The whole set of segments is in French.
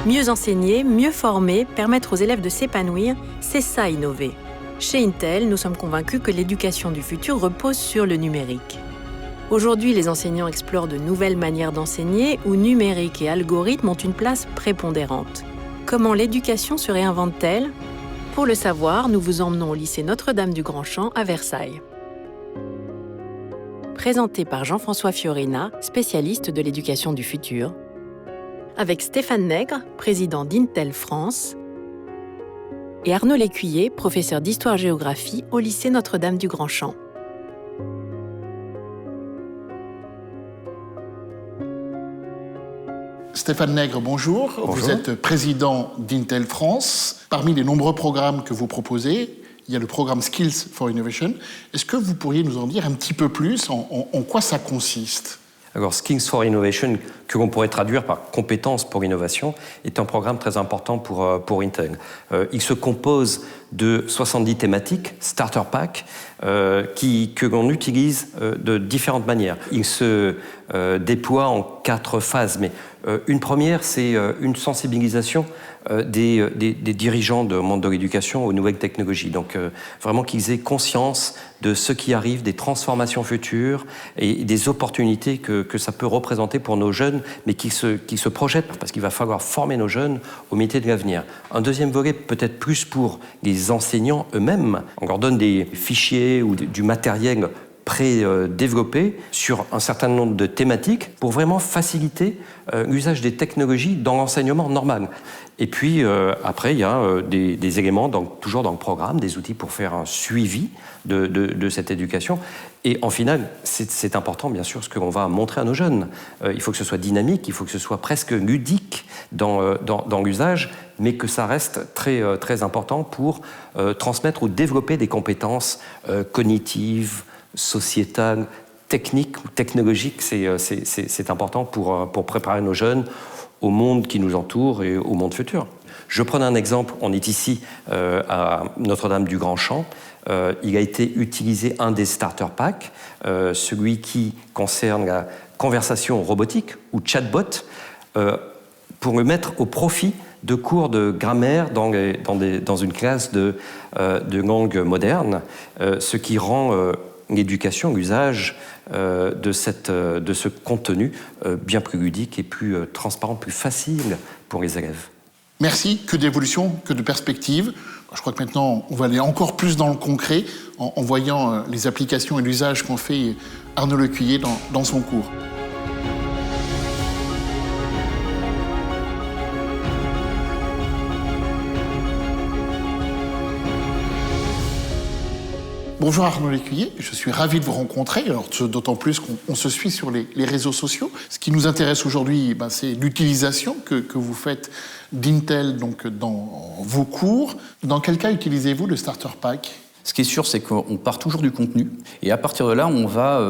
Mieux enseigner, mieux former, permettre aux élèves de s'épanouir, c'est ça innover. Chez Intel, nous sommes convaincus que l'éducation du futur repose sur le numérique. Aujourd'hui, les enseignants explorent de nouvelles manières d'enseigner où numérique et algorithmes ont une place prépondérante. Comment l'éducation se réinvente-t-elle ? Pour le savoir, nous vous emmenons au lycée Notre-Dame du Grand-Champ à Versailles. Présenté par Jean-François Fiorina, spécialiste de l'éducation du futur, avec Stéphane Nègre, président d'Intel France, et Arnaud Lécuyer, professeur d'histoire-géographie au lycée Notre-Dame du Grand-Champ. Stéphane Nègre, bonjour. Vous êtes président d'Intel France. Parmi les nombreux programmes que vous proposez, il y a le programme Skills for Innovation. Est-ce que vous pourriez nous en dire un petit peu plus en quoi ça consiste ? Alors, Skills for Innovation, que l'on pourrait traduire par compétences pour l'innovation, est un programme très important pour Intel. Il se compose de 70 thématiques, starter pack, que l'on utilise de différentes manières. Il se déploie en 4 phases, mais une première, c'est une sensibilisation des dirigeants du monde de l'éducation aux nouvelles technologies. Donc, vraiment qu'ils aient conscience de ce qui arrive, des transformations futures et des opportunités que ça peut représenter pour nos jeunes, mais qu'ils se projettent, parce qu'il va falloir former nos jeunes au métier de l'avenir. Un deuxième volet, peut-être plus pour les enseignants eux-mêmes. On leur donne des fichiers ou du matériel pré-développé sur un certain nombre de thématiques pour vraiment faciliter l'usage des technologies dans l'enseignement normal. Et puis après, il y a des éléments, toujours dans le programme, des outils pour faire un suivi de cette éducation. Et en final, c'est important, bien sûr, ce que l'on va montrer à nos jeunes. Il faut que ce soit dynamique, il faut que ce soit presque ludique dans l'usage, mais que ça reste très, très important pour transmettre ou développer des compétences cognitives, sociétales, techniques ou technologiques. C'est important pour préparer nos jeunes au monde qui nous entoure et au monde futur. Je prends un exemple. On est ici à Notre-Dame du Grand-Champ. Il a été utilisé un des starter packs, celui qui concerne la conversation robotique ou chatbot, pour le mettre au profit de cours de grammaire dans une classe de langue moderne, ce qui rend l'éducation, l'usage de ce contenu bien plus ludique et plus transparent, plus facile pour les élèves. Merci, que d'évolution, que de perspective. Je crois que maintenant, on va aller encore plus dans le concret en voyant les applications et l'usage qu'en fait Arnaud Lécuyer dans son cours. Bonjour Arnaud Lécuyer, je suis ravi de vous rencontrer, alors d'autant plus qu'on se suit sur les réseaux sociaux. Ce qui nous intéresse aujourd'hui, c'est l'utilisation que vous faites d'Intel donc, dans vos cours. Dans quel cas utilisez-vous le starter pack ? Ce qui est sûr, c'est qu'on part toujours du contenu et à partir de là, on va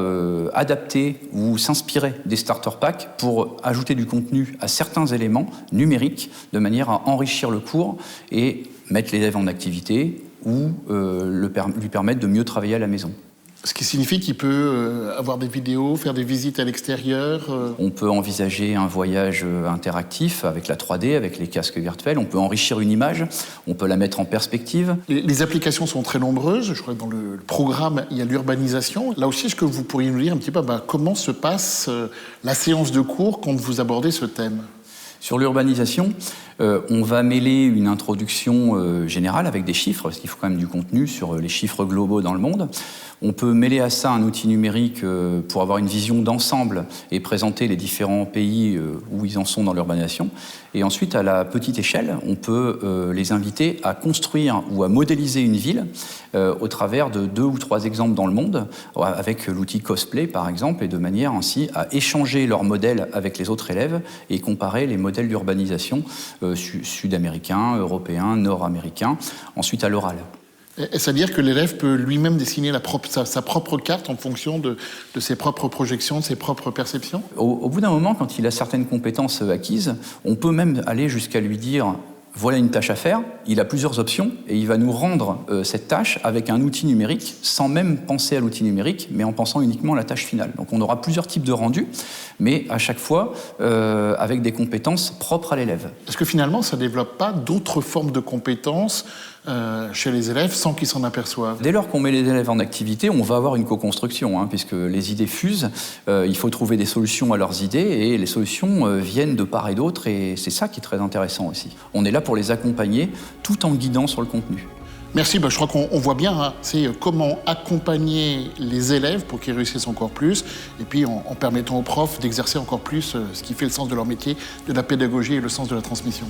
adapter ou s'inspirer des starter packs pour ajouter du contenu à certains éléments numériques de manière à enrichir le cours et mettre l'élève en activité ou lui permettre de mieux travailler à la maison. Ce qui signifie qu'il peut avoir des vidéos, faire des visites à l'extérieur. On peut envisager un voyage interactif avec la 3D, avec les casques virtuels. On peut enrichir une image, on peut la mettre en perspective. Les applications sont très nombreuses. Je crois que dans le programme, il y a l'urbanisation. Là aussi, est-ce que vous pourriez nous dire un petit peu comment se passe la séance de cours quand vous abordez ce thème ? Sur l'urbanisation, on va mêler une introduction générale avec des chiffres, parce qu'il faut quand même du contenu sur les chiffres globaux dans le monde. On peut mêler à ça un outil numérique pour avoir une vision d'ensemble et présenter les différents pays où ils en sont dans l'urbanisation. Et ensuite, à la petite échelle, on peut les inviter à construire ou à modéliser une ville au travers de 2 ou 3 exemples dans le monde, avec l'outil Cosplay par exemple, et de manière ainsi à échanger leurs modèles avec les autres élèves et comparer les modèles d'urbanisation sud-américains, européens, nord-américains, ensuite à l'oral. C'est-à-dire que l'élève peut lui-même dessiner sa propre carte en fonction de ses propres projections, de ses propres perceptions ? Au bout d'un moment, quand il a certaines compétences acquises, on peut même aller jusqu'à lui dire voilà une tâche à faire, il a plusieurs options et il va nous rendre cette tâche avec un outil numérique sans même penser à l'outil numérique, mais en pensant uniquement à la tâche finale. Donc on aura plusieurs types de rendus, mais à chaque fois avec des compétences propres à l'élève. Est-ce que finalement, ça ne développe pas d'autres formes de compétences chez les élèves sans qu'ils s'en aperçoivent? Dès lors qu'on met les élèves en activité, on va avoir une co-construction, puisque les idées fusent, il faut trouver des solutions à leurs idées, et les solutions viennent de part et d'autre, et c'est ça qui est très intéressant aussi. On est là pour les accompagner, tout en guidant sur le contenu. Merci, je crois qu'on voit bien, c'est comment accompagner les élèves pour qu'ils réussissent encore plus, et puis en permettant aux profs d'exercer encore plus ce qui fait le sens de leur métier, de la pédagogie et le sens de la transmission.